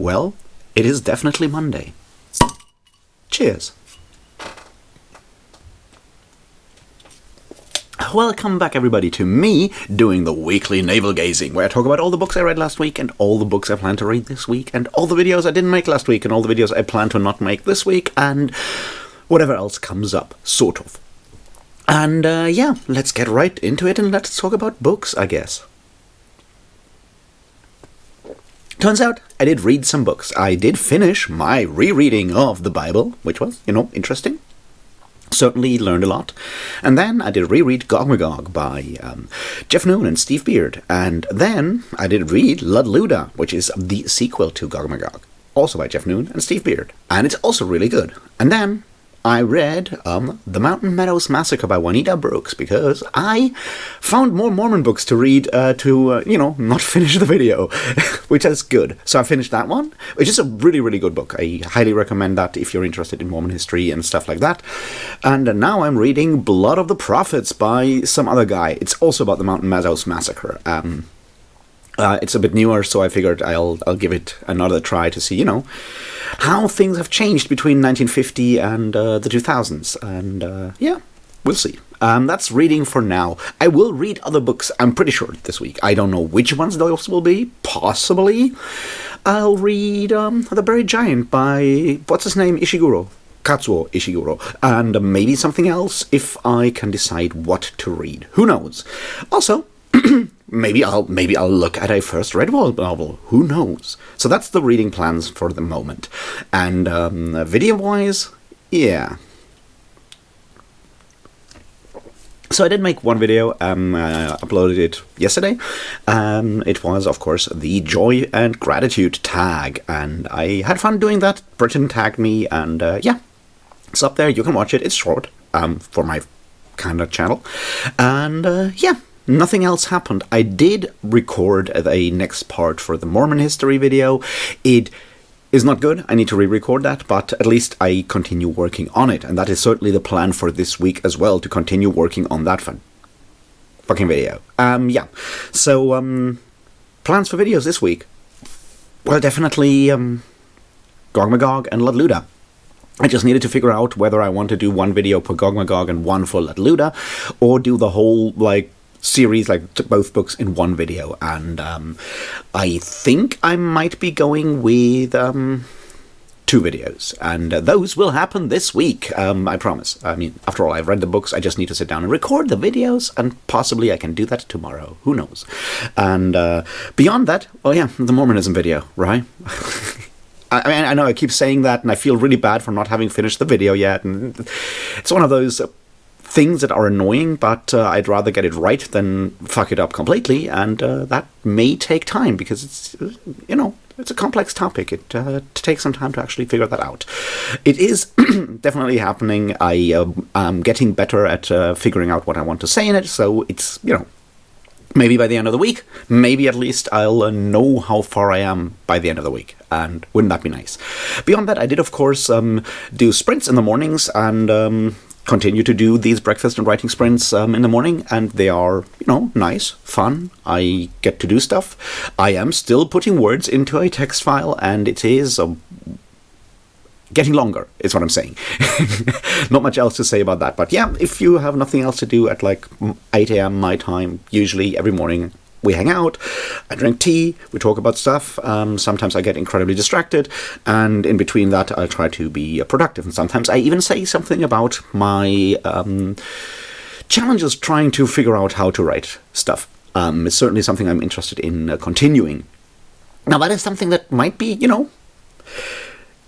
Well, it is definitely Monday. Cheers. Welcome back, everybody, to me doing the weekly Navel-Gazing, where I talk about all the books I read last week and all the books I plan to read this week and all the videos I didn't make last week and all the videos I plan to not make this week and whatever else comes up, sort of. And yeah, let's get right into it and let's talk about books, I guess. Turns out I did read some books. I did finish my rereading of the Bible, which was, interesting. Certainly learned a lot. And then I did reread Gog by Jeff Noon and Steve Beard. And then I did read Ludluda, which is the sequel to Gog, also by Jeff Noon and Steve Beard. And it's also really good. And then I read The Mountain Meadows Massacre by Juanita Brooks because I found more Mormon books to read to not finish the video, which is good. So I finished that one, which is a really, really good book. I highly recommend that if you're interested in Mormon history and stuff like that. And now I'm reading Blood of the Prophets by some other guy. It's also about the Mountain Meadows Massacre. It's a bit newer, so I figured I'll give it another try to see, how things have changed between 1950 and the 2000s. And yeah, we'll see. That's reading for now. I will read other books, I'm pretty sure, this week. I don't know which ones those will be. Possibly. I'll read The Buried Giant by, what's his name, Katsuo Ishiguro, and maybe something else if I can decide what to read. Who knows? Also, maybe I'll look at a first Redwall novel. Who knows? So that's the reading plans for the moment. And video-wise, yeah. So I did make one video. I uploaded it yesterday. It was, of course, the Joy and Gratitude tag, and I had fun doing that. Britain tagged me, and yeah, it's up there. You can watch it. It's short for my kind of channel, and yeah. Nothing else happened. I did record a next part for the Mormon history video. It is not good. I need to re-record that, but at least I continue working on it. And that is certainly the plan for this week as well, to continue working on that fucking video. Yeah. So, plans for videos this week. Well, definitely, Gog and Ludluda. I just needed to figure out whether I want to do one video for Gog and one for Ludluda, or do the whole, series, both books in one video. And I think I might be going with 2 videos, and those will happen this week, I promise. I mean, after all, I've read the books. I just need to sit down and record the videos, and possibly I can do that tomorrow. Who knows? And beyond that, oh yeah, the Mormonism video, right? I mean, I know I keep saying that, and I feel really bad for not having finished the video yet, and it's one of those things that are annoying, but I'd rather get it right than fuck it up completely, and that may take time, because it's, it's a complex topic. It takes some time to actually figure that out. It is definitely happening. I am getting better at figuring out what I want to say in it, so it's, maybe by the end of the week, maybe at least I'll know how far I am by the end of the week, and wouldn't that be nice? Beyond that, I did, of course, do sprints in the mornings, and continue to do these breakfast and writing sprints in the morning, and they are, nice, fun. I get to do stuff. I am still putting words into a text file, and it is getting longer, is what I'm saying. Not much else to say about that, but yeah, if you have nothing else to do at 8 a.m. my time, usually every morning, we hang out, I drink tea, we talk about stuff. Sometimes I get incredibly distracted, and in between that I try to be productive, and sometimes I even say something about my challenges trying to figure out how to write stuff. It's certainly something I'm interested in continuing. Now, that is something that might be,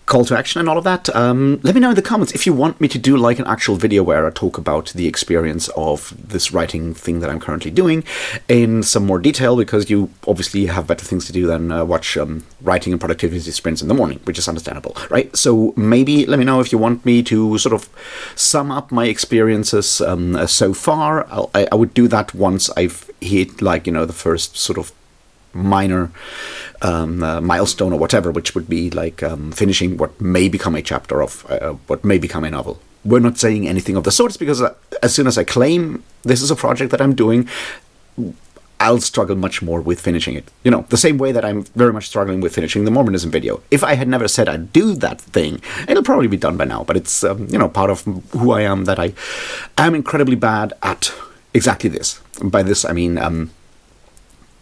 call to action and all of that. Let me know in the comments if you want me to do an actual video where I talk about the experience of this writing thing that I'm currently doing in some more detail, because you obviously have better things to do than watch writing and productivity sprints in the morning, which is understandable, right? So maybe let me know if you want me to sort of sum up my experiences so far. I would do that once I've hit the first sort of minor milestone or whatever, which would be finishing what may become a chapter of what may become a novel. We're not saying anything of the sorts, because as soon as I claim this is a project that I'm doing, I'll struggle much more with finishing it. You know, the same way that I'm very much struggling with finishing the Mormonism video. If I had never said I'd do that thing, it'll probably be done by now. But it's, you know, part of who I am, that I am incredibly bad at exactly this. By this, I mean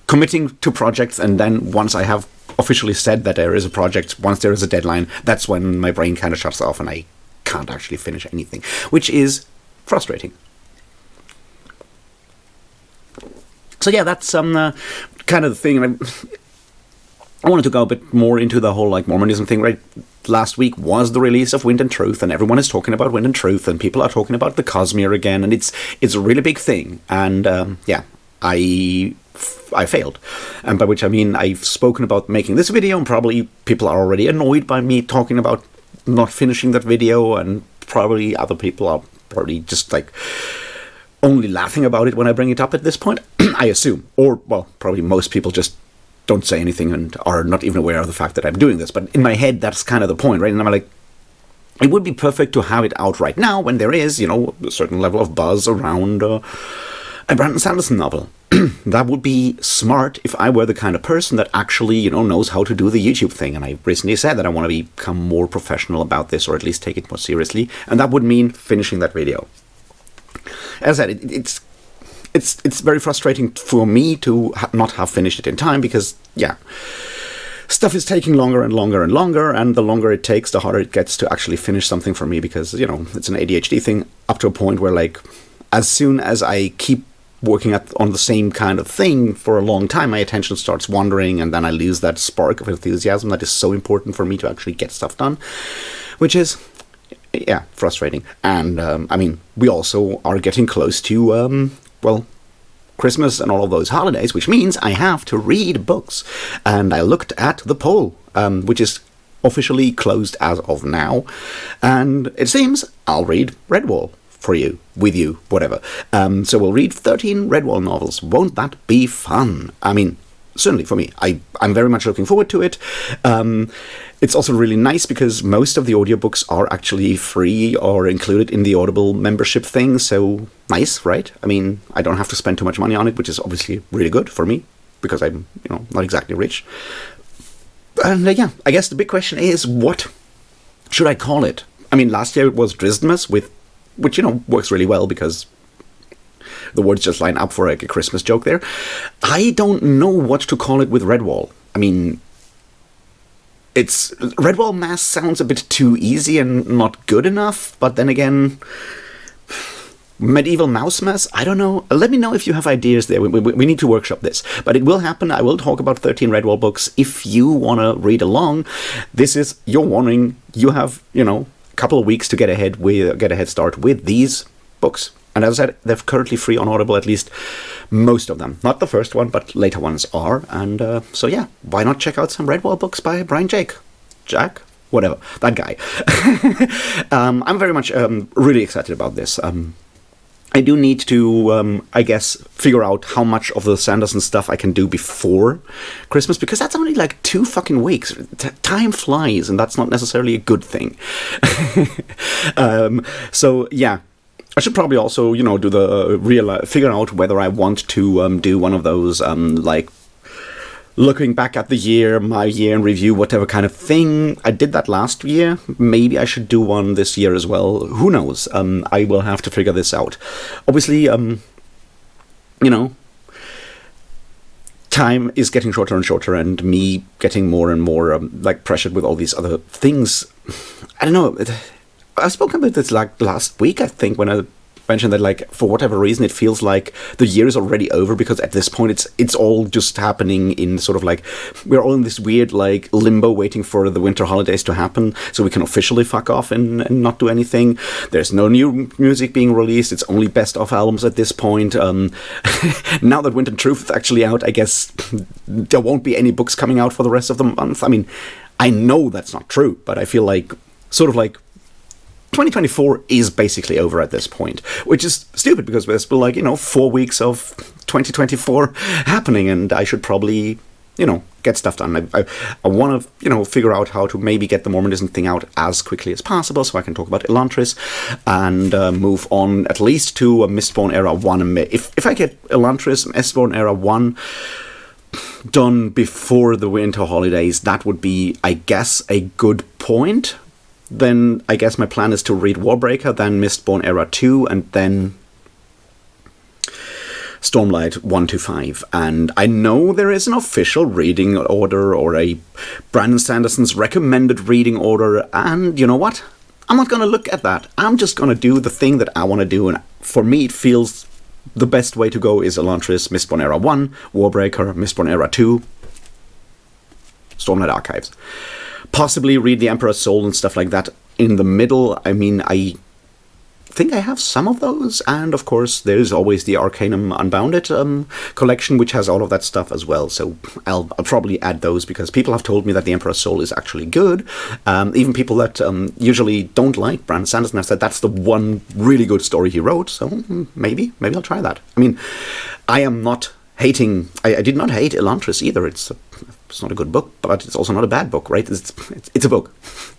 committing to projects, and then once I have officially said that there is a project, once there is a deadline, that's when my brain kind of shuts off and I can't actually finish anything, which is frustrating. So yeah, that's kind of the thing. I wanted to go a bit more into the whole like Mormonism thing. Right, last week was the release of Wind and Truth, and everyone is talking about Wind and Truth, and people are talking about the Cosmere again, and it's a really big thing. And yeah, I failed, and by which I mean I've spoken about making this video, and probably people are already annoyed by me talking about not finishing that video, and probably other people are probably just like only laughing about it when I bring it up at this point, I assume. Or, well, probably most people just don't say anything and are not even aware of the fact that I'm doing this. But in my head, that's kind of the point, right? And I'm like, it would be perfect to have it out right now when there is, you know, a certain level of buzz around a Brandon Sanderson novel. That would be smart if I were the kind of person that actually, you know, knows how to do the YouTube thing. And I recently said that I want to become more professional about this, or at least take it more seriously. And that would mean finishing that video. As I said, it's very frustrating for me to not have finished it in time, because, yeah, stuff is taking longer and longer and longer, and the longer it takes, the harder it gets to actually finish something for me, because, you know, it's an ADHD thing up to a point where, like, as soon as I keep working on the same kind of thing for a long time, my attention starts wandering, and then I lose that spark of enthusiasm that is so important for me to actually get stuff done, which is, yeah, frustrating. And, I mean, we also are getting close to, well, Christmas and all of those holidays, which means I have to read books. And I looked at the poll, which is officially closed as of now. And it seems I'll read Redwall for you, with you, whatever. So we'll read 13 Redwall novels. Won't that be fun? I mean, certainly for me. I'm very much looking forward to it. It's also really nice because most of the audiobooks are actually free or included in the Audible membership thing, so nice, right? I mean, I don't have to spend too much money on it, which is obviously really good for me, because I'm, you know, not exactly rich. And yeah, I guess the big question is, what should I call it? I mean, last year it was Drisdmas, which, you know, works really well because the words just line up for like a Christmas joke there. I don't know what to call it with Redwall. I mean, it's Redwall Mass sounds a bit too easy and not good enough, but then again, Medieval Mouse Mess, I don't know. Let me know if you have ideas there. We need to workshop this. But it will happen. I will talk about 13 Redwall books. If you want to read along, this is your warning. You have, you know, a couple of weeks to get a head start with these books. And as I said, they're currently free on Audible, at least most of them. Not the first one, but later ones are. And so yeah, why not check out some Redwall books by Brian Jack? Whatever, that guy. I'm very much really excited about this. I do need to, I guess, figure out how much of the Sanderson stuff I can do before Christmas, because that's only like 2 fucking weeks. Time flies, and that's not necessarily a good thing. So yeah. I should probably also, you know, do the figure out whether I want to do one of those, like, looking back at my year in review, whatever kind of thing. I did that last year. Maybe I should do one this year as well. Who knows? I will have to figure this out. Obviously, you know, time is getting shorter and shorter, and me getting more and more, like, pressured with all these other things. I don't know. I've spoken about this like last week, I think, when I mentioned that, like, for whatever reason, it feels like the year is already over, because at this point it's all just happening in sort of like, we're all in this weird like limbo waiting for the winter holidays to happen so we can officially fuck off and not do anything. There's no new music being released. It's only best of albums at this point. Now that Wind and Truth is actually out, I guess there won't be any books coming out for the rest of the month. I mean, I know that's not true, but I feel like sort of like 2024 is basically over at this point, which is stupid because there's still, like, you know, 4 weeks of 2024 happening, and I should probably, you get stuff done. I want to, figure out how to maybe get the Mormonism thing out as quickly as possible so I can talk about Elantris and move on at least to a Mistborn Era 1. If I get Elantris, Mistborn Era 1 done before the winter holidays, that would be, I guess, a good point. Then I guess my plan is to read Warbreaker, then Mistborn Era 2, and then Stormlight 1 to 5. And I know there is an official reading order or a Brandon Sanderson's recommended reading order, and you know what? I'm not going to look at that. I'm just going to do the thing that I want to do, and for me it feels the best way to go is Elantris, Mistborn Era 1, Warbreaker, Mistborn Era 2, Stormlight Archives. Possibly read The Emperor's Soul and stuff like that in the middle. I mean, I think I have some of those, and of course there's always the Arcanum Unbounded collection, which has all of that stuff as well, so I'll probably add those, because people have told me that The Emperor's Soul is actually good. Even people that usually don't like Brandon Sanderson have said that's the one really good story he wrote, so maybe I'll try that. I mean, I am not hating, I did not hate Elantris either. It's not a good book, but it's also not a bad book, right? It's a book,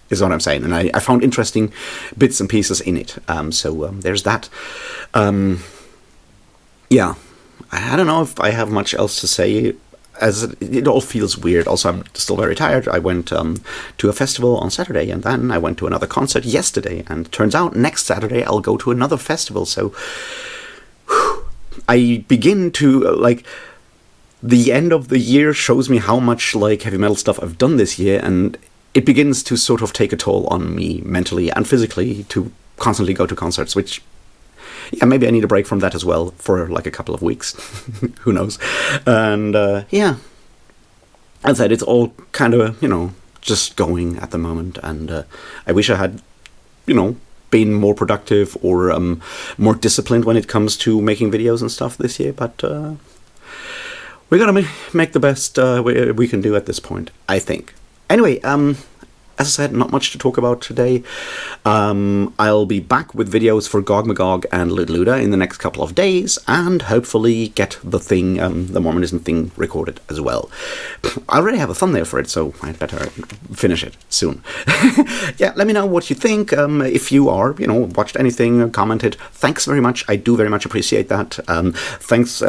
is what I'm saying, and I found interesting bits and pieces in it. So there's that. Yeah, I don't know if I have much else to say, as it all feels weird. Also, I'm still very tired. I went to a festival on Saturday, and then I went to another concert yesterday, and it turns out next Saturday I'll go to another festival, so I begin to, the end of the year shows me how much, heavy metal stuff I've done this year, and it begins to sort of take a toll on me mentally and physically to constantly go to concerts, which, yeah, maybe I need a break from that as well for, a couple of weeks. Who knows? And, yeah. As I said, it's all kind of, just going at the moment, and I wish I had, been more productive or more disciplined when it comes to making videos and stuff this year, but we're gonna make the best we can do at this point, I think. Anyway, as I said, not much to talk about today. I'll be back with videos for Gog Magog and Lid Luda in the next couple of days, and hopefully get the thing, the Mormonism thing, recorded as well. I already have a thumbnail for it, so I'd better finish it soon. Yeah, let me know what you think. If you are, watched anything, commented, thanks very much. I do very much appreciate that. Thanks,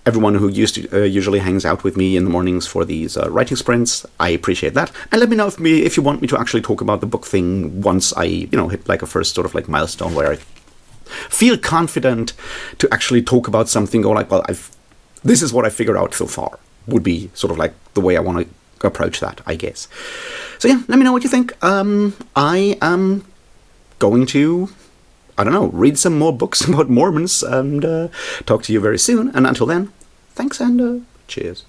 everyone who usually hangs out with me in the mornings for these writing sprints. I appreciate that. And let me know if you want me to actually talk about the book thing once I, hit a first sort of milestone where I feel confident to actually talk about something, or this is what I figured out so far, would be sort of the way I want to approach that, I guess. So yeah, let me know what you think. I am going to, I don't know, read some more books about Mormons and talk to you very soon. And until then, thanks and cheers.